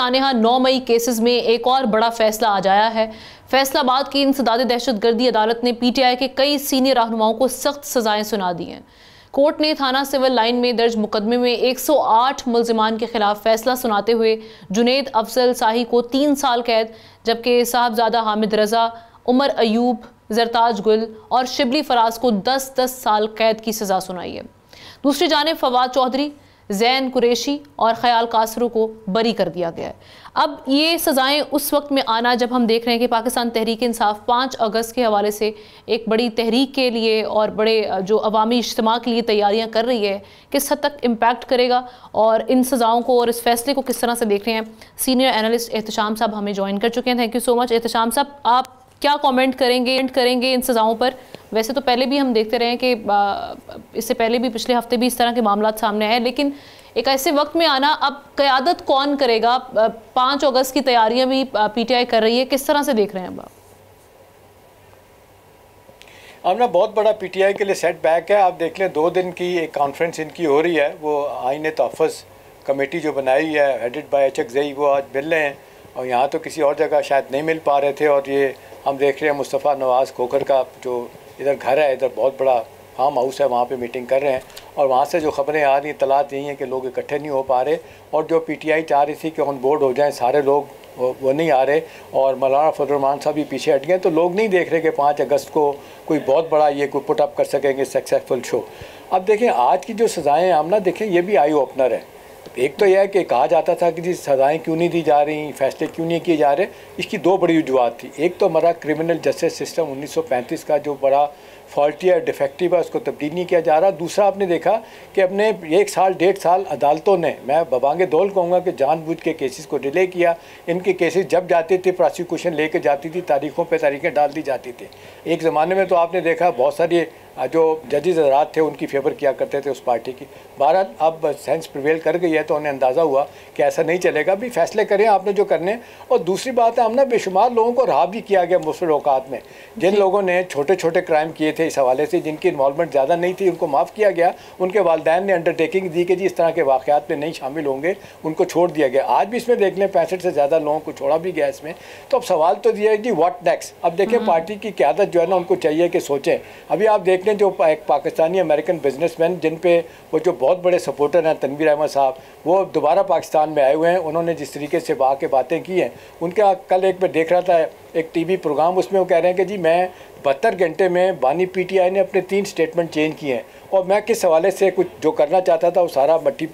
यहाँ 9 मई केसेस में एक और बड़ा फैसला आ जाया है। फैसलाबाद की इंसदादी दहशतगर्दी अदालत ने पीटीआई के कई सीनियर रहनुमाओं को सख्त सजाएं सुना दी हैं। कोर्ट ने थाना सिविल लाइन में दर्ज मुकदमे में 108 मुल्जिमान के खिलाफ फैसला सुनाते हुए जुनेद अफजल शाही को 3 साल कैद, जबकि साहबजादा हामिद रजा, उमर अयूब, जरताज गुल और शिबली फराज को 10-10 साल कैद की सजा सुनाई है। दूसरी जानिब फवाद चौधरी, जैन कुरैशी और ख्याल कासरू को बरी कर दिया गया है। अब ये सज़ाएं उस वक्त में आना जब हम देख रहे हैं कि पाकिस्तान तहरीक इंसाफ 5 अगस्त के हवाले से एक बड़ी तहरीक के लिए और बड़े जो अवामी इज्तिमा के लिए तैयारियां कर रही है, किस हद तक इम्पैक्ट करेगा और इन सज़ाओं को और इस फैसले को किस तरह से देख रहे हैं। सीनियर एनालिस्ट एहतशाम साहब हमें ज्वाइन कर चुके हैं। Thank you so much Ehtesham साहब, आप क्या कमेंट करेंगे इन सज़ाओं पर? वैसे तो पहले भी हम देखते रहे हैं कि इससे पहले भी पिछले हफ्ते भी इस तरह के मामला सामने आए, लेकिन एक ऐसे वक्त में आना, अब क़यादत कौन करेगा? 5 अगस्त की तैयारियां भी पीटीआई कर रही है, किस तरह से देख रहे हैं अब? अब ना बहुत बड़ा पीटीआई के लिए सेटबैक है। आप देख लें 2 दिन की एक कॉन्फ्रेंस इनकी हो रही है, वो आईन तहफ़्फ़ुज़ कमेटी जो बनाई है हेडेड बाय एच ज़ई, वो आज मिल रहे हैं और यहाँ तो किसी और जगह शायद नहीं मिल पा रहे थे। और ये हम देख रहे हैं मुस्तफ़ा नवाज़ खोखर का जो इधर घर है, इधर बहुत बड़ा फार्म हाउस है, वहाँ पे मीटिंग कर रहे हैं और वहाँ से जो खबरें आ रही तलात यही है कि लोग इकट्ठे नहीं हो पा रहे और जो पीटीआई चाह रही थी कि ऑन बोर्ड हो जाएं सारे लोग, वो नहीं आ रहे और मौलाना फजल रहमान साहब भी पीछे हट गए। तो लोग नहीं देख रहे कि 5 अगस्त को कोई बहुत बड़ा ये कोई पुट अप कर सकेंगे सक्सेसफुल शो। अब देखें आज की जो सज़ाएँ हम ना देखें, ये भी आई ओपनर है। एक तो यह है कि कहा जाता था कि जी सज़ाएँ क्यों नहीं दी जा रही, फैसले क्यों नहीं किए जा रहे। इसकी 2 बड़ी वजूहत थी। एक तो हमारा क्रिमिनल जस्टिस सिस्टम 1935 का जो बड़ा फॉल्टी है, डिफेक्टिव है, उसको तब्दील नहीं किया जा रहा। दूसरा आपने देखा कि अपने 1 साल 1.5 साल अदालतों ने, मैं बबांगे दौल कहूँगा कि जानबूझ के केसेस को डिले किया। इनके केसेस जब जाते थे प्रोसिक्यूशन लेके जाती थी, तारीखों पे तारीखें डाल दी जाती थी। एक ज़माने में तो आपने देखा बहुत सारी जो जजेस हज़रात थे उनकी फेवर किया करते थे उस पार्टी की। भारत अब सेंस प्रिवेल कर गई है तो उन्हें अंदाज़ा हुआ कि ऐसा नहीं चलेगा, भी फैसले करें आपने जो करने। और दूसरी बात है, हमने बेशुमार लोगों को रहा भी किया गया मुफ्त औकात में। जिन लोगों ने छोटे छोटे क्राइम किए थे इस हवाले से, जिनकी इन्वॉल्वमेंट ज़्यादा नहीं थी, उनको माफ़ किया गया। उनके वालिदैन ने अंडरटेकिंग दी कि जी इस तरह के वाक़यात में नहीं शामिल होंगे, उनको छोड़ दिया गया। आज भी इसमें देख लें 65 से ज़्यादा लोगों को छोड़ा भी गया इसमें। तो अब सवाल तो ये है कि व्हाट नेक्स्ट। अब देखें पार्टी की क़यादत जो है ना, उनको चाहिए कि सोचें। अभी आप देख लें जो एक पाकिस्तानी अमेरिकन बिजनेसमैन जिन पे वो जो बहुत बड़े सपोर्टर हैं तनवीर अहमद साहब, वो दोबारा पाकिस्तान में आए हुए हैं। उन्होंने जिस तरीके से के बातें की हैं, उनका कल एक मैं देख रहा था एक टीवी प्रोग्राम, उसमें वो कह रहे हैं कि जी मैं 72 घंटे में बानी पीटीआई ने अपने 3 स्टेटमेंट चेंज किए हैं और मैं किस हवाले से कुछ जो करना चाहता था वो सारा मट्टी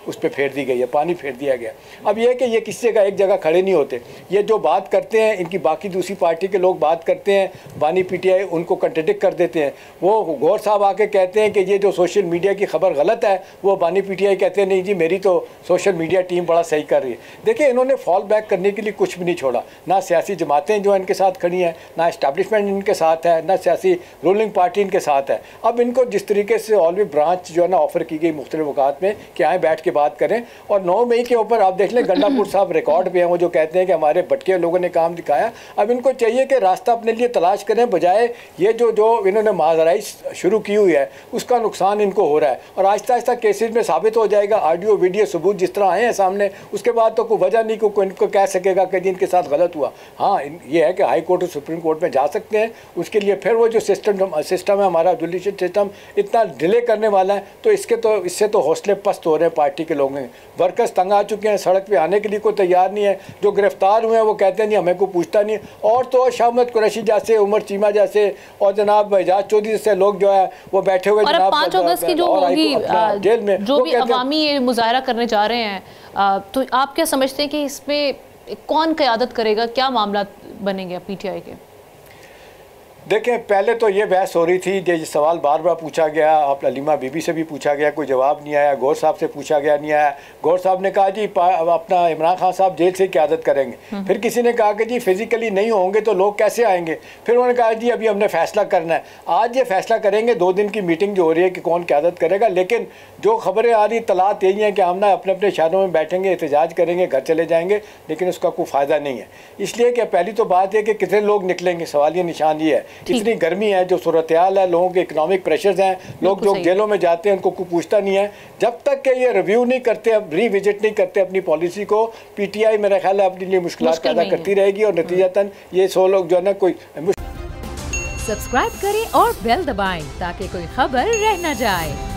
उस पर फेर दी गई है, पानी फेर दिया गया। अब यह है कि ये किसी जगह एक जगह खड़े नहीं होते। ये जो बात करते हैं, इनकी बाकी दूसरी पार्टी के लोग बात करते हैं, बानी पीटीआई उनको कंट्रडिक्ट कर देते हैं। वो गौर साहब आके कहते हैं कि ये जो सोशल मीडिया की खबर गलत है, वो बानी पीटीआई कहते हैं नहीं जी मेरी तो सोशल मीडिया टीम बड़ा सही कर रही है। देखिए इन्होंने फॉल बैक करने के लिए कुछ भी नहीं छोड़ा। ना सियासी जमातें जो इनके साथ खड़ी हैं, ना इस्टेब्लिशमेंट इनके साथ है, ना सियासी रूलिंग पार्टी इनके साथ है। अब इनको जिस तरीके से ऑलवे ब्रांच जो है ना ऑफर की गई मुख्तलिफ वक़ात में कि आए बैठ के बात करें। और 9 मई के ऊपर आप देख लें गंडापुर साहब रिकॉर्ड पे हैं, वो जो कहते हैं कि हमारे भटके लोगों ने काम दिखाया। अब इनको चाहिए कि रास्ता अपने लिए तलाश करें, बजाय ये जो इन्होंने माजराई शुरू की हुई है उसका नुकसान इनको हो रहा है। और आहिस्ता आहिस्ता केसेस में साबित हो जाएगा, ऑडियो वीडियो सबूत जिस तरह आए हैं सामने, उसके बाद तो कोई वजह नहीं को इनको कह सकेगा कि जिनके साथ गलत हुआ। हाँ ये है कि हाई कोर्ट और सुप्रीम कोर्ट में जा सकते हैं, उसके लिए फिर वो जो सिस्टम है हमारा जुडिशल सिस्टम इतना डिले करने वाला है, तो इससे तो हौसले पस्त हो रहे हैं पार्टी के लोगों। वर्कर्स तंग आ चुके हैं, सड़क पे आने के लिए कोई तैयार नहीं है। जो गिरफ्तार हुए हैं वो कहते हैं नहीं हमें कोई पूछता नहीं। और तो शाहमद कुरैशी जैसे, उमर चीमा जैसे और जनाब एजाज चौधरी जैसे लोग जो है वो बैठे हुए जनाब 5 अगस्त की जो होगी जेल में जो भी अवामी ये मुजाहरा करने जा रहे हैं, तो आप क्या समझते हैं कि इसमें कौन क़यादत करेगा, क्या मामला बनेंगे पीटीआई के? देखें पहले तो ये बहस हो रही थी, ये सवाल बार बार पूछा गया, आप अलीमा बीबी से भी पूछा गया, कोई जवाब नहीं आया। गौर साहब से पूछा गया, नहीं आया। गौर साहब ने कहा जी अपना इमरान खान साहब जेल से क़यादत करेंगे। फिर किसी ने कहा कि जी फिज़िकली नहीं होंगे तो लोग कैसे आएंगे। फिर उन्होंने कहा जी अभी हमने फ़ैसला करना है। आज ये फ़ैसला करेंगे, 2 दिन की मीटिंग जो हो रही है कि कौन क़यादत करेगा। लेकिन जो खबरें आ रही तलात यही है कि हम ना अपने अपने शहरों में बैठेंगे, एहतजाज करेंगे, घर चले जाएंगे, लेकिन उसका कोई फ़ायदा नहीं है। इसलिए कि पहली तो बात है कि कितने लोग निकलेंगे, सवाल ये निशान ये है। इतनी गर्मी है, जो सूरत-ए-हाल है, लोगों के इकोनॉमिक प्रेशर्स हैं, लोग जो जेलों में जाते हैं उनको कोई पूछता नहीं है। जब तक कि ये रिव्यू नहीं करते, रीविजिट नहीं करते अपनी पॉलिसी को, पीटीआई मेरा ख्याल है अपने लिए मुश्किलात पैदा करती रहेगी और नतीजतन ये 100 लोग जो है ना कोई। सब्सक्राइब करें और बेल दबाएं ताकि कोई खबर रह न जाए।